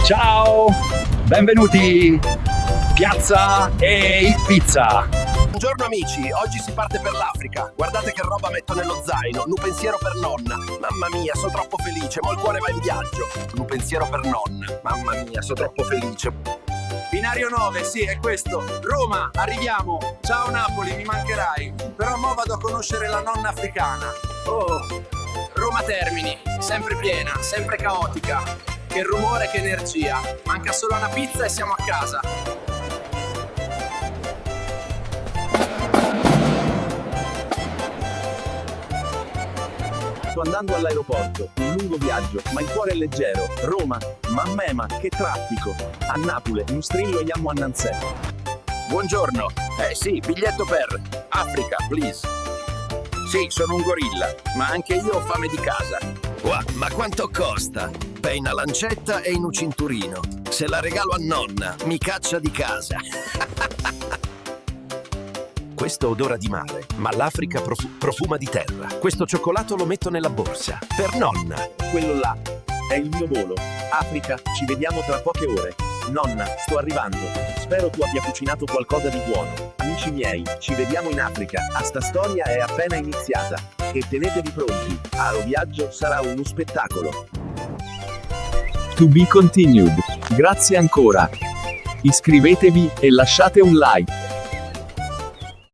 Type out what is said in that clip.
Ciao, benvenuti Piazza e Pizza. Buongiorno amici, oggi si parte per l'Africa. Guardate che roba metto nello zaino. Un pensiero per nonna. Mamma mia, sono troppo felice. Mo' il cuore va in viaggio. Un pensiero per nonna. Mamma mia, sono troppo felice. Binario 9, sì, è questo. Roma, arriviamo. Ciao Napoli, mi mancherai. Però mo vado a conoscere la nonna africana. Oh, Roma Termini, sempre piena, sempre caotica. Che rumore, che energia. Manca solo una pizza e siamo a casa. Sto andando all'aeroporto, un lungo viaggio, ma il cuore è leggero. Roma, mamma, che traffico. A Napoli, un strillo iamo a Nancy. Buongiorno. Sì, biglietto per Africa, please. Sì, sono un gorilla, ma anche io ho fame di casa. Ma quanto costa? Pei una lancetta e in un cinturino. Se la regalo a nonna, mi caccia di casa. Questo odora di mare, ma l'Africa profuma di terra. Questo cioccolato lo metto nella borsa. Per nonna. Quello là è il mio volo. Africa, ci vediamo tra poche ore. Nonna, sto arrivando. Spero tu abbia cucinato qualcosa di buono. Amici miei, ci vediamo in Africa. A sta storia è appena iniziata. E tenetevi pronti. Aro viaggio sarà uno spettacolo. To be continued. Grazie ancora. Iscrivetevi e lasciate un like.